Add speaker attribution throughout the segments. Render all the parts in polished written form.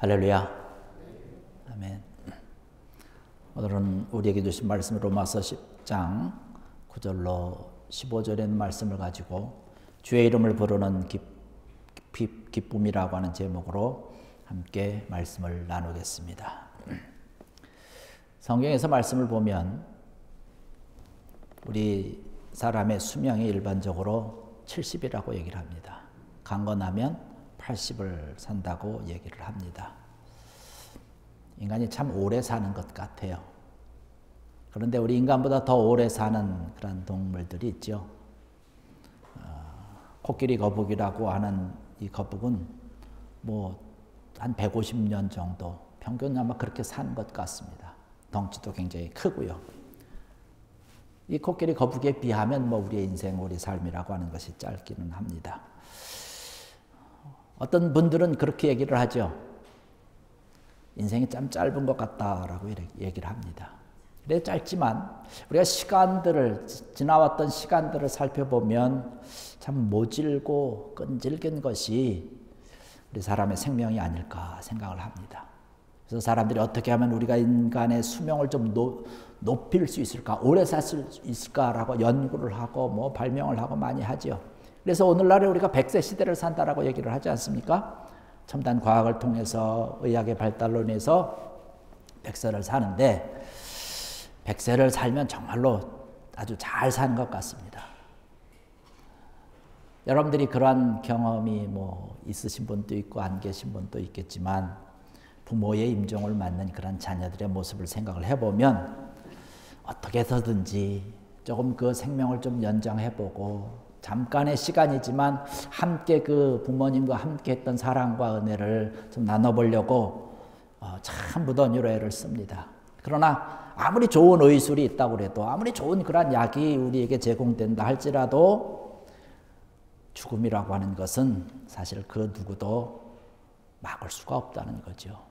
Speaker 1: 할렐루야. 아멘. 오늘은 우리에게 주신 말씀 로마서 10장 9절로 15절에 있는 말씀을 가지고 주의 이름을 부르는 기쁨이라고 하는 제목으로 함께 말씀을 나누겠습니다. 성경에서 말씀을 보면 우리 사람의 수명이 일반적으로 70이라고 얘기를 합니다. 강건하면 80을 산다고 얘기를 합니다. 인간이 참 오래 사는 것 같아요. 그런데 우리 인간보다 더 오래 사는 그런 동물들이 있죠. 코끼리 거북이라고 하는 이 거북은 한 150년 정도 평균 아마 그렇게 사는 것 같습니다. 덩치도 굉장히 크고요. 이 코끼리 거북이에 비하면 우리의 인생, 우리 삶이라고 하는 것이 짧기는 합니다. 어떤 분들은 그렇게 얘기를 하죠. 인생이 참 짧은 것 같다라고 얘기를 합니다. 그래 짧지만 우리가 지나왔던 시간들을 살펴보면 참 모질고 끈질긴 것이 우리 사람의 생명이 아닐까 생각을 합니다. 그래서 사람들이 어떻게 하면 우리가 인간의 수명을 좀 높일 수 있을까, 오래 살 수 있을까라고 연구를 하고 발명을 하고 많이 하죠. 그래서 오늘날에 우리가 100세 시대를 산다라고 얘기를 하지 않습니까? 첨단 과학을 통해서 의학의 발달로 인해서 100세를 사는데 100세를 살면 정말로 아주 잘 사는 것 같습니다. 여러분들이 그러한 경험이 있으신 분도 있고 안 계신 분도 있겠지만 부모의 임종을 맞는 그런 자녀들의 모습을 생각을 해보면 어떻게 해서든지 조금 그 생명을 좀 연장해보고 잠깐의 시간이지만 함께 그 부모님과 함께 했던 사랑과 은혜를 좀 나눠보려고 참 무던히로 애를 씁니다. 그러나 아무리 좋은 의술이 있다고 해도 아무리 좋은 그런 약이 우리에게 제공된다 할지라도 죽음이라고 하는 것은 사실 그 누구도 막을 수가 없다는 거죠.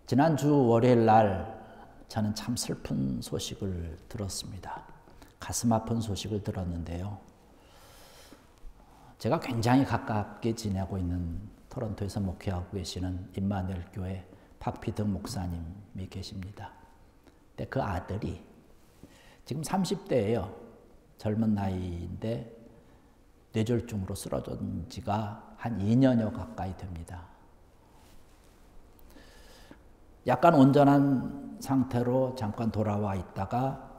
Speaker 1: 지난주 월요일 날 저는 참 슬픈 소식을 들었습니다. 가슴 아픈 소식을 들었는데요. 제가 굉장히 가깝게 지내고 있는 토론토에서 목회하고 계시는 임마누엘 교회 박피등 목사님이 계십니다. 근데 그 아들이 지금 30대예요. 젊은 나이인데 뇌졸중으로 쓰러진 지가 한 2년여 가까이 됩니다. 약간 온전한 상태로 잠깐 돌아와 있다가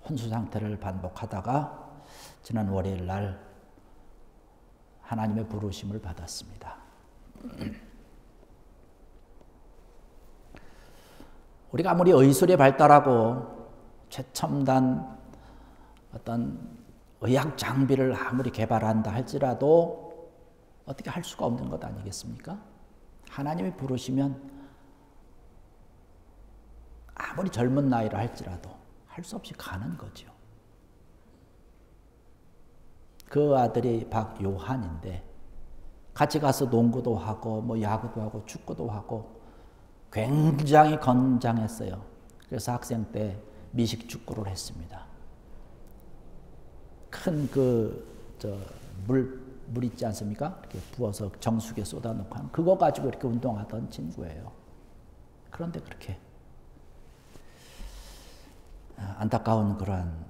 Speaker 1: 혼수 상태를 반복하다가 지난 월요일 날 하나님의 부르심을 받았습니다. 우리가 아무리 의술이 발달하고 최첨단 어떤 의학 장비를 아무리 개발한다 할지라도 어떻게 할 수가 없는 것 아니겠습니까? 하나님이 부르시면 아무리 젊은 나이라 할지라도 할 수 없이 가는 거죠. 그 아들이 박요한인데 같이 가서 농구도 하고 야구도 하고 축구도 하고 굉장히 건장했어요. 그래서 학생 때 미식 축구를 했습니다. 큰 물 있지 않습니까? 이렇게 부어서 정수기에 쏟아놓고 하는 그거 가지고 이렇게 운동하던 친구예요. 그런데 그렇게 안타까운 그러한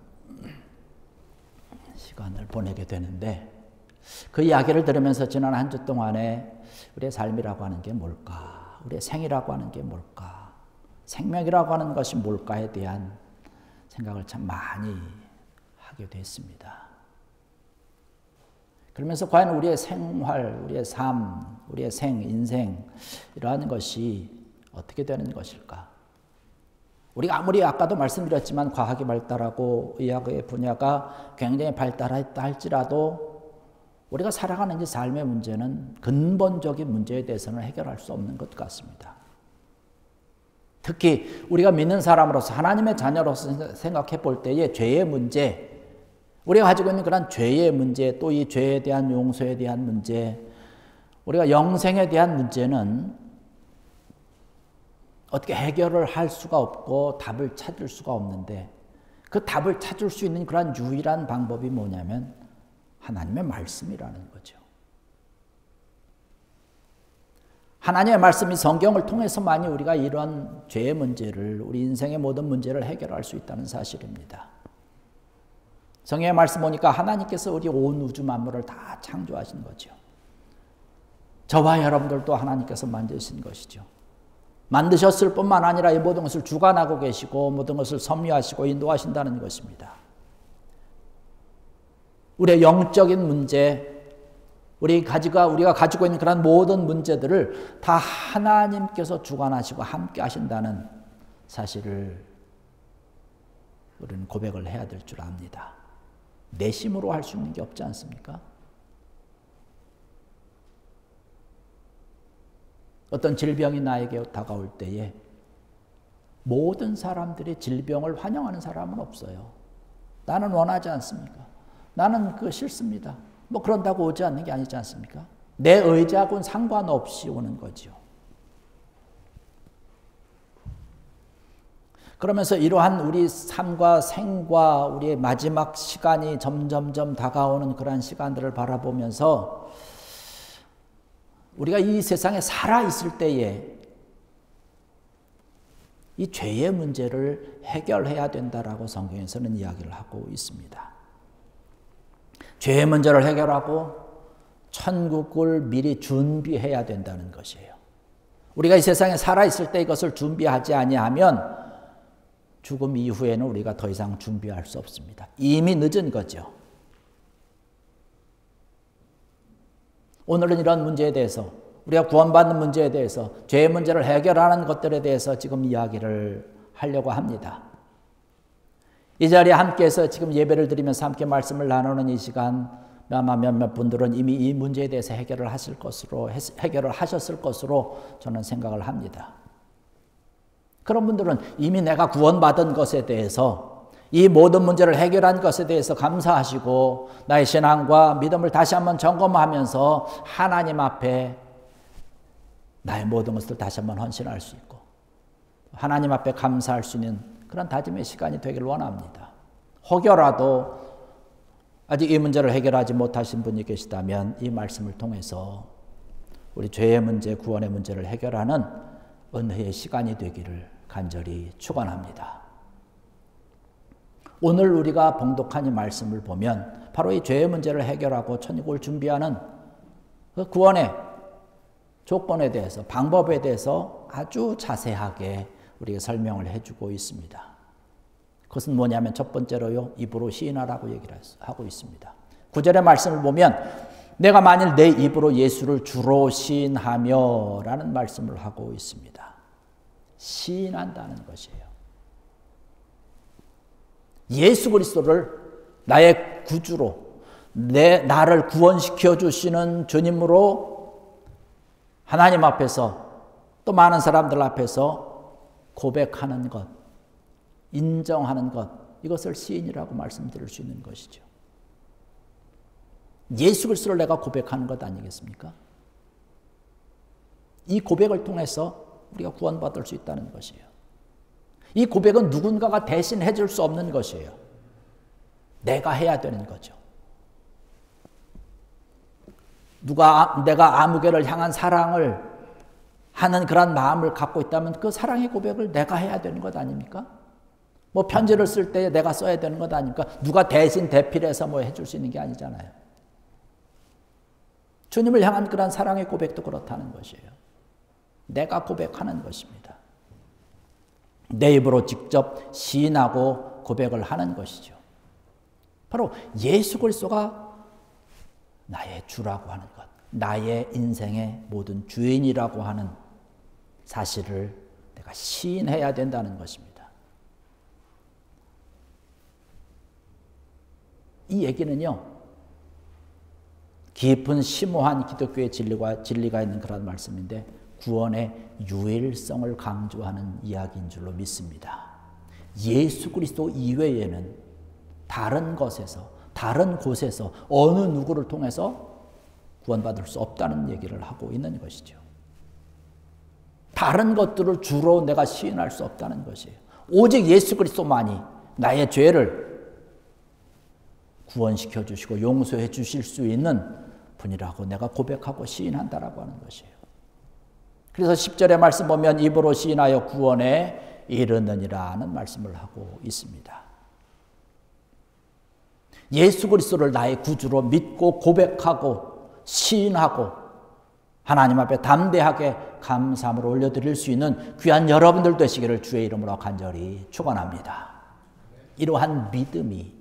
Speaker 1: 시간을 보내게 되는데 그 이야기를 들으면서 지난 한 주 동안에 우리의 삶이라고 하는 게 뭘까? 우리의 생이라고 하는 게 뭘까? 생명이라고 하는 것이 뭘까에 대한 생각을 참 많이 하게 됐습니다. 그러면서 과연 우리의 생활, 우리의 삶, 우리의 인생 이러한 것이 어떻게 되는 것일까? 우리가 아무리 아까도 말씀드렸지만 과학이 발달하고 의학의 분야가 굉장히 발달했다 할지라도 우리가 살아가는 이 삶의 문제는 근본적인 문제에 대해서는 해결할 수 없는 것 같습니다. 특히 우리가 믿는 사람으로서 하나님의 자녀로서 생각해 볼 때의 죄의 문제, 우리가 가지고 있는 그런 죄의 문제, 또 이 죄에 대한 용서에 대한 문제, 우리가 영생에 대한 문제는 어떻게 해결을 할 수가 없고 답을 찾을 수가 없는데 그 답을 찾을 수 있는 그런 유일한 방법이 뭐냐면 하나님의 말씀이라는 거죠. 하나님의 말씀이 성경을 통해서만이 우리가 이런 죄의 문제를, 우리 인생의 모든 문제를 해결할 수 있다는 사실입니다. 성경의 말씀 보니까 하나님께서 우리 온 우주 만물을 다 창조하신 거죠. 저와 여러분들도 하나님께서 만드신 것이죠. 만드셨을 뿐만 아니라 이 모든 것을 주관하고 계시고 모든 것을 섭리하시고 인도하신다는 것입니다. 우리의 영적인 문제, 우리가 가지고 있는 그런 모든 문제들을 다 하나님께서 주관하시고 함께 하신다는 사실을 우리는 고백을 해야 될 줄 압니다. 내심으로 할 수 있는 게 없지 않습니까? 어떤 질병이 나에게 다가올 때에 모든 사람들이 질병을 환영하는 사람은 없어요. 나는 원하지 않습니까? 나는 그거 싫습니다. 뭐 그런다고 오지 않는 게 아니지 않습니까? 내 의지하고는 상관없이 오는 거죠. 그러면서 이러한 우리 삶과 생과 우리의 마지막 시간이 점점점 다가오는 그러한 시간들을 바라보면서 우리가 이 세상에 살아있을 때에 이 죄의 문제를 해결해야 된다라고 성경에서는 이야기를 하고 있습니다. 죄의 문제를 해결하고 천국을 미리 준비해야 된다는 것이에요. 우리가 이 세상에 살아있을 때 이것을 준비하지 아니하면 죽음 이후에는 우리가 더 이상 준비할 수 없습니다. 이미 늦은 거죠. 오늘은 이런 문제에 대해서, 우리가 구원받는 문제에 대해서, 죄의 문제를 해결하는 것들에 대해서 지금 이야기를 하려고 합니다. 이 자리에 함께해서 지금 예배를 드리면서 함께 말씀을 나누는 이 시간, 아마 몇몇 분들은 이미 이 문제에 대해서 해결을 하셨을 것으로 저는 생각을 합니다. 그런 분들은 이미 내가 구원받은 것에 대해서, 이 모든 문제를 해결한 것에 대해서 감사하시고 나의 신앙과 믿음을 다시 한번 점검하면서 하나님 앞에 나의 모든 것을 다시 한번 헌신할 수 있고 하나님 앞에 감사할 수 있는 그런 다짐의 시간이 되길 원합니다. 혹여라도 아직 이 문제를 해결하지 못하신 분이 계시다면 이 말씀을 통해서 우리 죄의 문제, 구원의 문제를 해결하는 은혜의 시간이 되기를 간절히 축원합니다. 오늘 우리가 봉독한 이 말씀을 보면 바로 이 죄의 문제를 해결하고 천국을 준비하는 그 구원의 조건에 대해서, 방법에 대해서 아주 자세하게 우리에게 설명을 해주고 있습니다. 그것은 뭐냐면 첫 번째로요, 입으로 시인하라고 얘기를 하고 있습니다. 9절의 말씀을 보면 내가 만일 내 입으로 예수를 주로 시인하며 라는 말씀을 하고 있습니다. 시인한다는 것이에요. 예수 그리스도를 나의 구주로, 나를 구원시켜 주시는 주님으로 하나님 앞에서 또 많은 사람들 앞에서 고백하는 것, 인정하는 것, 이것을 시인이라고 말씀드릴 수 있는 것이죠. 예수 그리스도를 내가 고백하는 것 아니겠습니까? 이 고백을 통해서 우리가 구원받을 수 있다는 것이에요. 이 고백은 누군가가 대신 해줄 수 없는 것이에요. 내가 해야 되는 거죠. 내가 아무개를 향한 사랑을 하는 그런 마음을 갖고 있다면 그 사랑의 고백을 내가 해야 되는 것 아닙니까? 뭐 편지를 쓸 때 내가 써야 되는 것 아닙니까? 누가 대신 대필해서 뭐 해줄 수 있는 게 아니잖아요. 주님을 향한 그런 사랑의 고백도 그렇다는 것이에요. 내가 고백하는 것입니다. 내 입으로 직접 시인하고 고백을 하는 것이죠. 바로 예수 그리스도가 나의 주라고 하는 것, 나의 인생의 모든 주인이라고 하는 사실을 내가 시인해야 된다는 것입니다. 이 얘기는요, 깊은 심오한 기독교의 진리가 있는 그런 말씀인데 구원의 유일성을 강조하는 이야기인 줄로 믿습니다. 예수 그리스도 이외에는 다른 것에서, 다른 곳에서 어느 누구를 통해서 구원받을 수 없다는 얘기를 하고 있는 것이죠. 다른 것들을 주로 내가 시인할 수 없다는 것이에요. 오직 예수 그리스도만이 나의 죄를 구원시켜 주시고 용서해 주실 수 있는 분이라고 내가 고백하고 시인한다라고 하는 것이에요. 그래서 10절의 말씀 보면 입으로 시인하여 구원에 이르느니라는 말씀을 하고 있습니다. 예수 그리스도를 나의 구주로 믿고 고백하고 시인하고 하나님 앞에 담대하게 감사함을 올려드릴 수 있는 귀한 여러분들 되시기를 주의 이름으로 간절히 축원합니다. 이러한 믿음이,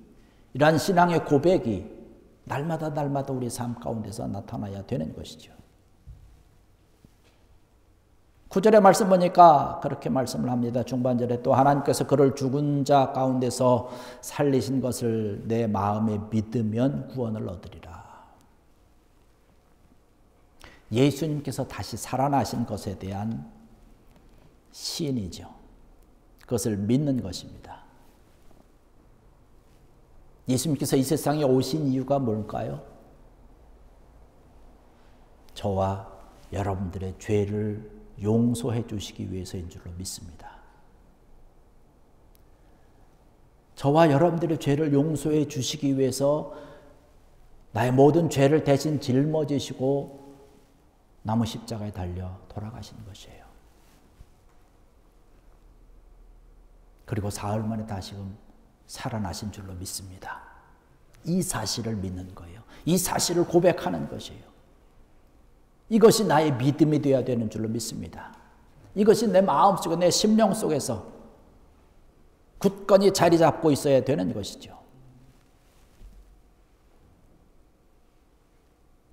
Speaker 1: 이러한 신앙의 고백이 날마다 우리 삶 가운데서 나타나야 되는 것이죠. 9절의 말씀 보니까 그렇게 말씀을 합니다. 중반절에 또 하나님께서 그를 죽은 자 가운데서 살리신 것을 내 마음에 믿으면 구원을 얻으리라. 예수님께서 다시 살아나신 것에 대한 시인이죠. 그것을 믿는 것입니다. 예수님께서 이 세상에 오신 이유가 뭘까요? 저와 여러분들의 죄를 용서해 주시기 위해서인 줄로 믿습니다. 저와 여러분들의 죄를 용서해 주시기 위해서 나의 모든 죄를 대신 짊어지시고 나무 십자가에 달려 돌아가신 것이에요. 그리고 사흘 만에 다시금 살아나신 줄로 믿습니다. 이 사실을 믿는 거예요. 이 사실을 고백하는 것이에요. 이것이 나의 믿음이 되어야 되는 줄로 믿습니다. 이것이 내 마음속에, 내 심령 속에서 굳건히 자리 잡고 있어야 되는 것이죠.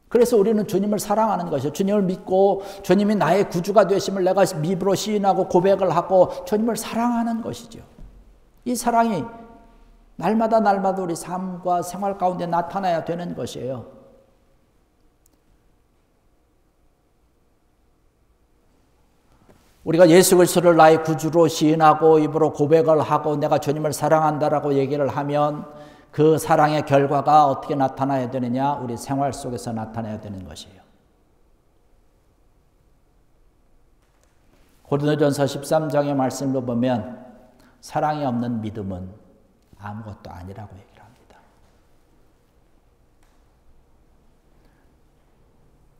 Speaker 1: 그래서 우리는 주님을 사랑하는 것이죠. 주님을 믿고 주님이 나의 구주가 되심을 내가 입으로 시인하고 고백을 하고 주님을 사랑하는 것이죠. 이 사랑이 날마다 우리 삶과 생활 가운데 나타나야 되는 것이에요. 우리가 예수 그리스도를 나의 구주로 시인하고 입으로 고백을 하고 내가 주님을 사랑한다라고 얘기를 하면 그 사랑의 결과가 어떻게 나타나야 되느냐? 우리 생활 속에서 나타나야 되는 것이에요. 고린도전서 13장의 말씀을 보면 사랑이 없는 믿음은 아무것도 아니라고 얘기를 합니다.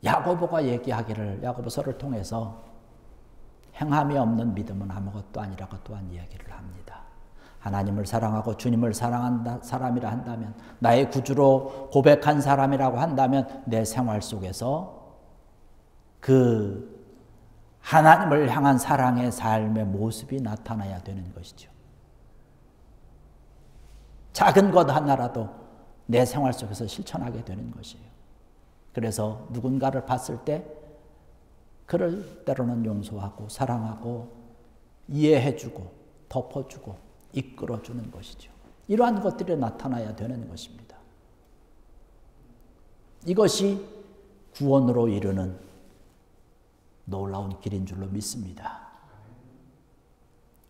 Speaker 1: 야고보가 얘기하기를, 야고보서를 통해서 행함이 없는 믿음은 아무것도 아니라고 또한 이야기를 합니다. 하나님을 사랑하고 주님을 사랑한 사람이라 한다면, 나의 구주로 고백한 사람이라고 한다면 내 생활 속에서 그 하나님을 향한 사랑의 삶의 모습이 나타나야 되는 것이죠. 작은 것 하나라도 내 생활 속에서 실천하게 되는 것이에요. 그래서 누군가를 봤을 때 그를 때로는 용서하고 사랑하고 이해해주고 덮어주고 이끌어주는 것이죠. 이러한 것들이 나타나야 되는 것입니다. 이것이 구원으로 이르는 놀라운 길인 줄로 믿습니다.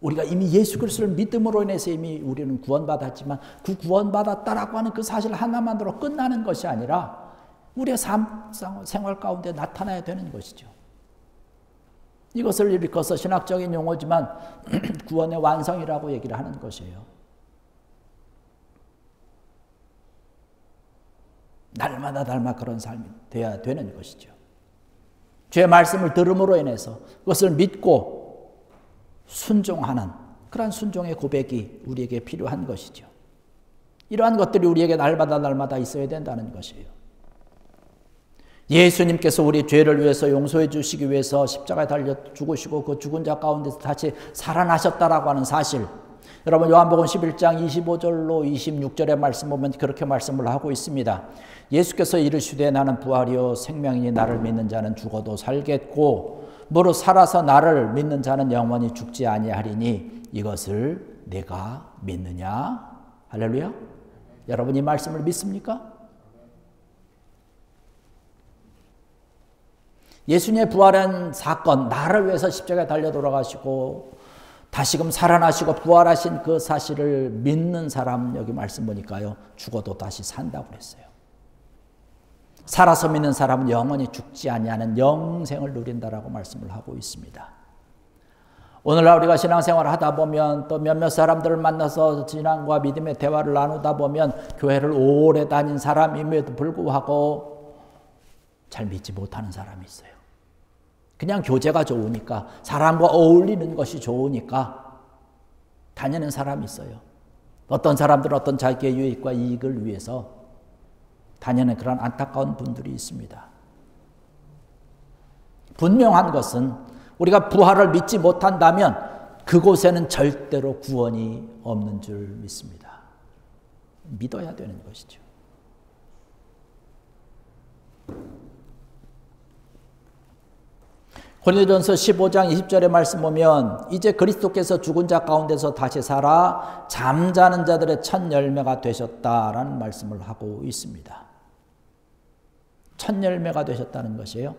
Speaker 1: 우리가 이미 예수 그리스도를 믿음으로 인해서 이미 우리는 구원받았지만 그 구원받았다라고 하는 그 사실 하나만으로 끝나는 것이 아니라 우리의 삶, 생활 가운데 나타나야 되는 것이죠. 이것을 일컬어서 신학적인 용어지만 구원의 완성이라고 얘기를 하는 것이에요. 날마다 그런 삶이 되어야 되는 것이죠. 주의 말씀을 들음으로 인해서 그것을 믿고 순종하는 그런 순종의 고백이 우리에게 필요한 것이죠. 이러한 것들이 우리에게 날마다 있어야 된다는 것이에요. 예수님께서 우리 죄를 위해서 용서해 주시기 위해서 십자가에 달려 죽으시고 그 죽은 자 가운데서 다시 살아나셨다라고 하는 사실, 여러분 요한복음 11장 25절로 26절의 말씀 보면 그렇게 말씀을 하고 있습니다. 예수께서 이르시되 나는 부활이요 생명이니 나를 믿는 자는 죽어도 살겠고 무릇 살아서 나를 믿는 자는 영원히 죽지 아니하리니 이것을 내가 믿느냐? 할렐루야. 여러분 이 말씀을 믿습니까? 예수님의 부활한 사건, 나를 위해서 십자가에 달려 돌아가시고 다시금 살아나시고 부활하신 그 사실을 믿는 사람, 여기 말씀 보니까요, 죽어도 다시 산다고 그랬어요. 살아서 믿는 사람은 영원히 죽지 아니하는 영생을 누린다라고 말씀을 하고 있습니다. 오늘날 우리가 신앙생활을 하다 보면 또 몇몇 사람들을 만나서 신앙과 믿음의 대화를 나누다 보면 교회를 오래 다닌 사람임에도 불구하고 잘 믿지 못하는 사람이 있어요. 그냥 교제가 좋으니까, 사람과 어울리는 것이 좋으니까 다니는 사람이 있어요. 어떤 사람들은 어떤 자기의 유익과 이익을 위해서 다니는 그런 안타까운 분들이 있습니다. 분명한 것은 우리가 부활을 믿지 못한다면 그곳에는 절대로 구원이 없는 줄 믿습니다. 믿어야 되는 것이죠. 고린도전서 15장 20절의 말씀 보면 이제 그리스도께서 죽은 자 가운데서 다시 살아 잠자는 자들의 첫 열매가 되셨다라는 말씀을 하고 있습니다. 첫 열매가 되셨다는 것이에요.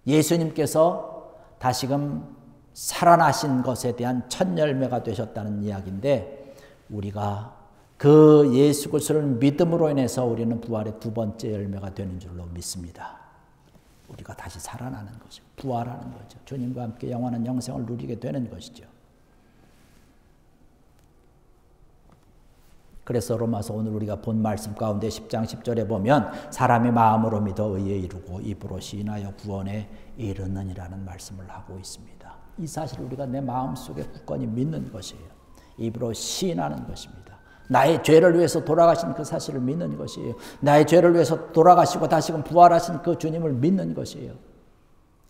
Speaker 1: 예수님께서 다시금 살아나신 것에 대한 첫 열매가 되셨다는 이야기인데, 우리가 그 예수 그리스도를 믿음으로 인해서 우리는 부활의 두 번째 열매가 되는 줄로 믿습니다. 우리가 다시 살아나는 거죠. 부활하는 거죠. 주님과 함께 영원한 영생을 누리게 되는 것이죠. 그래서 로마서 오늘 우리가 본 말씀 가운데 10장 10절에 보면 사람이 마음으로 믿어 의에 이르고 입으로 시인하여 구원에 이르느니라는 말씀을 하고 있습니다. 이 사실을 우리가 내 마음속에 굳건히 믿는 것이에요. 입으로 시인하는 것입니다. 나의 죄를 위해서 돌아가신 그 사실을 믿는 것이에요. 나의 죄를 위해서 돌아가시고 다시금 부활하신 그 주님을 믿는 것이에요.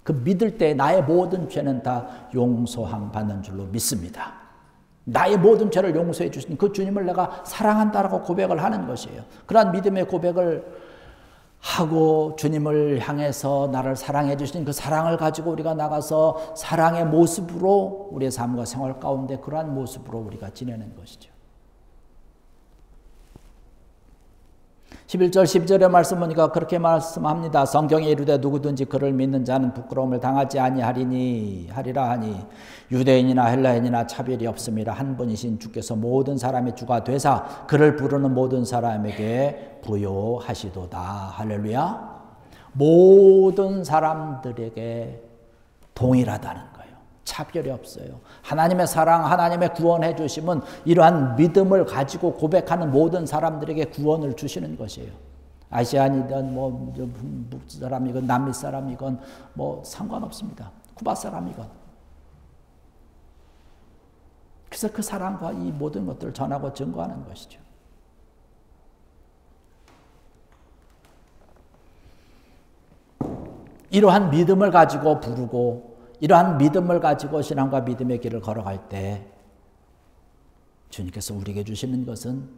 Speaker 1: 그 믿을 때 나의 모든 죄는 다 용서함 받는 줄로 믿습니다. 나의 모든 죄를 용서해 주신 그 주님을 내가 사랑한다라고 고백을 하는 것이에요. 그러한 믿음의 고백을 하고 주님을 향해서 나를 사랑해 주신 그 사랑을 가지고 우리가 나가서 사랑의 모습으로 우리의 삶과 생활 가운데 그러한 모습으로 우리가 지내는 것이죠. 11절 12절의 말씀 보니까 그렇게 말씀합니다. 성경에 이르되 누구든지 그를 믿는 자는 부끄러움을 당하지 하리라 하니 유대인이나 헬라인이나 차별이 없음이라. 한 분이신 주께서 모든 사람의 주가 되사 그를 부르는 모든 사람에게 부요하시도다. 할렐루야. 모든 사람들에게 동일하다는 거예요. 차별이 없어요. 하나님의 사랑, 하나님의 구원해 주심은 이러한 믿음을 가지고 고백하는 모든 사람들에게 구원을 주시는 것이에요. 아시안이든 북 사람이건 남미 사람이건 상관없습니다. 쿠바 사람이건. 그래서 그 사랑과 이 모든 것들을 전하고 증거하는 것이죠. 이러한 믿음을 가지고 부르고 이러한 믿음을 가지고 신앙과 믿음의 길을 걸어갈 때 주님께서 우리에게 주시는 것은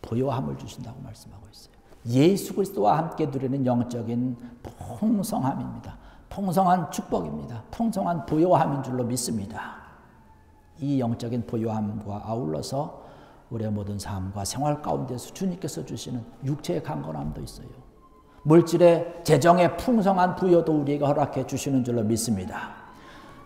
Speaker 1: 부요함을 주신다고 말씀하고 있어요. 예수 그리스도와 함께 누리는 영적인 풍성함입니다. 풍성한 축복입니다. 풍성한 부요함인 줄로 믿습니다. 이 영적인 부요함과 아울러서 우리의 모든 삶과 생활 가운데서 주님께서 주시는 육체의 강건함도 있어요. 물질의 재정의 풍성한 부여도 우리에게 허락해 주시는 줄로 믿습니다.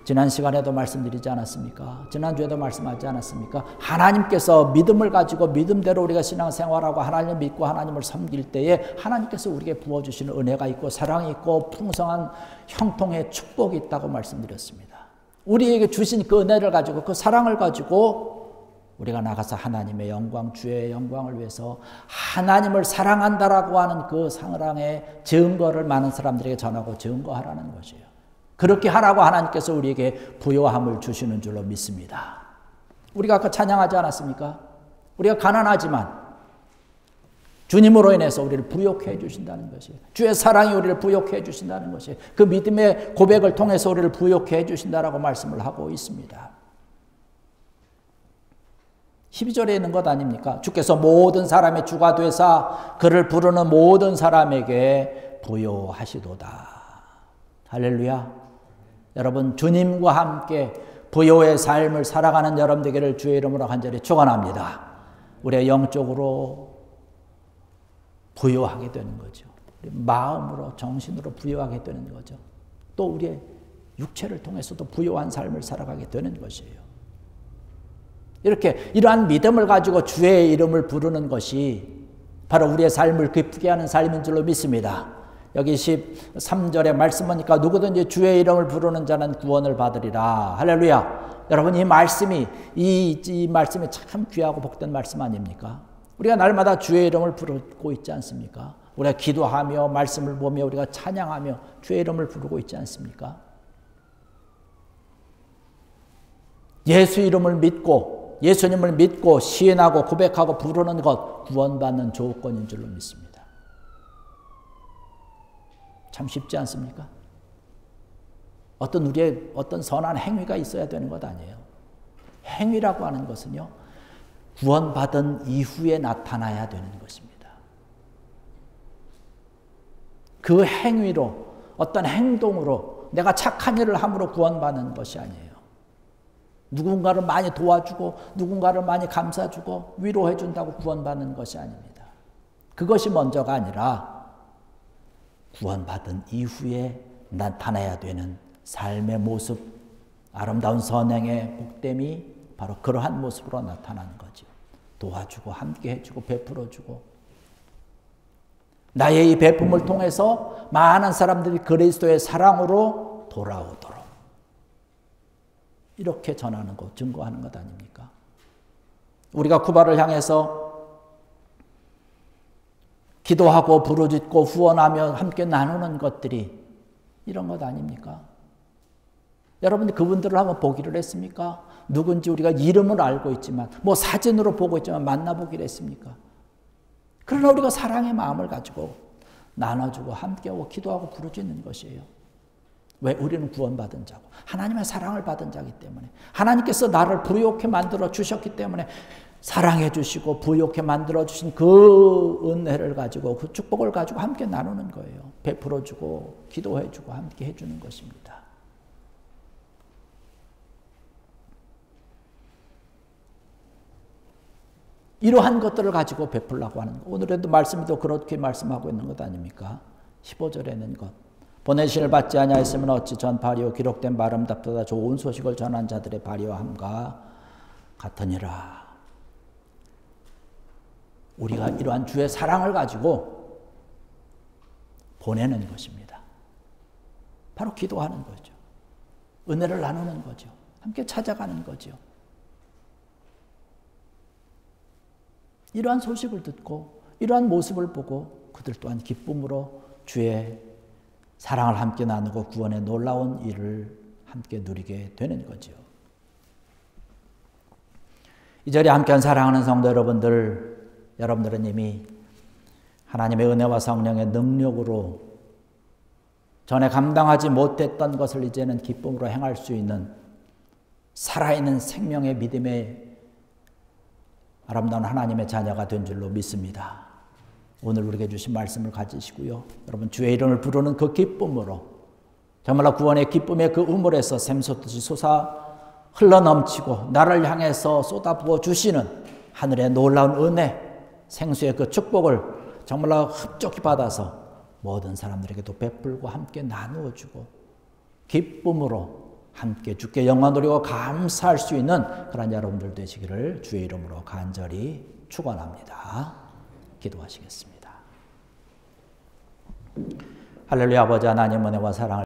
Speaker 1: 지난 시간에도 말씀드리지 않았습니까? 지난주에도 말씀하지 않았습니까? 하나님께서 믿음을 가지고 믿음대로 우리가 신앙생활하고 하나님을 믿고 하나님을 섬길 때에 하나님께서 우리에게 부어주시는 은혜가 있고 사랑이 있고 풍성한 형통의 축복이 있다고 말씀드렸습니다. 우리에게 주신 그 은혜를 가지고 그 사랑을 가지고 우리가 나가서 하나님의 영광, 주의 영광을 위해서 하나님을 사랑한다라고 하는 그 사랑의 증거를 많은 사람들에게 전하고 증거하라는 것이에요. 그렇게 하라고 하나님께서 우리에게 부요함을 주시는 줄로 믿습니다. 우리가 아까 찬양하지 않았습니까? 우리가 가난하지만 주님으로 인해서 우리를 부욕해 주신다는 것이에요. 주의 사랑이 우리를 부욕해 주신다는 것이에요. 그 믿음의 고백을 통해서 우리를 부욕해 주신다라고 말씀을 하고 있습니다. 12절에 있는 것 아닙니까? 주께서 모든 사람의 주가 되사 그를 부르는 모든 사람에게 부요하시도다. 할렐루야. 여러분, 주님과 함께 부요의 삶을 살아가는 여러분 되기를 주의 이름으로 간절히 축원합니다. 우리의 영적으로 부요하게 되는 거죠. 우리 마음으로 정신으로 부요하게 되는 거죠. 또 우리의 육체를 통해서도 부요한 삶을 살아가게 되는 것이에요. 이렇게 이러한 믿음을 가지고 주의 이름을 부르는 것이 바로 우리의 삶을 기쁘게 하는 삶인 줄로 믿습니다. 여기 13절에 말씀 보니까 누구든지 주의 이름을 부르는 자는 구원을 받으리라. 할렐루야. 여러분, 이 말씀이 참 귀하고 복된 말씀 아닙니까? 우리가 날마다 주의 이름을 부르고 있지 않습니까? 우리가 기도하며 말씀을 보며 우리가 찬양하며 주의 이름을 부르고 있지 않습니까? 예수 이름을 믿고 예수님을 믿고 시인하고 고백하고 부르는 것 구원받는 조건인 줄로 믿습니다. 참 쉽지 않습니까? 우리의 어떤 선한 행위가 있어야 되는 것 아니에요. 행위라고 하는 것은요, 구원받은 이후에 나타나야 되는 것입니다. 그 행위로, 어떤 행동으로, 내가 착한 일을 함으로 구원받는 것이 아니에요. 누군가를 많이 도와주고, 누군가를 많이 감싸주고, 위로해준다고 구원받는 것이 아닙니다. 그것이 먼저가 아니라, 구원받은 이후에 나타나야 되는 삶의 모습, 아름다운 선행의 복됨이 바로 그러한 모습으로 나타나는 거죠. 도와주고 함께 해주고 베풀어주고 나의 이 베품을 통해서 많은 사람들이 그리스도의 사랑으로 돌아오도록 이렇게 전하는 것, 증거하는 것 아닙니까? 우리가 쿠바를 향해서 기도하고 부르짖고 후원하며 함께 나누는 것들이 이런 것 아닙니까? 여러분들 그분들을 한번 보기를 했습니까? 누군지 우리가 이름을 알고 있지만 사진으로 보고 있지만 만나보기를 했습니까? 그러나 우리가 사랑의 마음을 가지고 나눠주고 함께하고 기도하고 부르짖는 것이에요. 왜? 우리는 구원받은 자고 하나님의 사랑을 받은 자이기 때문에 하나님께서 나를 부유하게 만들어 주셨기 때문에 사랑해 주시고 부유하게 만들어 주신 그 은혜를 가지고 그 축복을 가지고 함께 나누는 거예요. 베풀어 주고 기도해 주고 함께 해주는 것입니다. 이러한 것들을 가지고 베풀려고 하는 것. 오늘에도 말씀도 그렇게 말씀하고 있는 것 아닙니까? 15절에는 것. 보내신을 받지 아니하였으면 어찌 전 발이요 기록된 바 아름답도다 좋은 소식을 전한 자들의 발이와 함과 같으니라. 우리가 이러한 주의 사랑을 가지고 보내는 것입니다. 바로 기도하는 거죠. 은혜를 나누는 거죠. 함께 찾아가는 거죠. 이러한 소식을 듣고 이러한 모습을 보고 그들 또한 기쁨으로 주의 사랑을 함께 나누고 구원의 놀라운 일을 함께 누리게 되는 거죠. 이 자리에 함께한 사랑하는 성도 여러분들은 이미 하나님의 은혜와 성령의 능력으로 전에 감당하지 못했던 것을 이제는 기쁨으로 행할 수 있는 살아있는 생명의 믿음의 아름다운 하나님의 자녀가 된 줄로 믿습니다. 오늘 우리에게 주신 말씀을 가지시고요. 여러분 주의 이름을 부르는 그 기쁨으로 정말로 구원의 기쁨의 그 우물에서 샘솟듯이 솟아 흘러넘치고 나를 향해서 쏟아부어 주시는 하늘의 놀라운 은혜, 생수의 그 축복을 정말로 흡족히 받아서 모든 사람들에게도 베풀고 함께 나누어 주고 기쁨으로 함께 주께 영광 돌리고 감사할 수 있는 그런 여러분들 되시기를 주의 이름으로 간절히 축원합니다. 기도하시겠습니다. 할렐루야. 아버지 하나님 은혜와 사랑을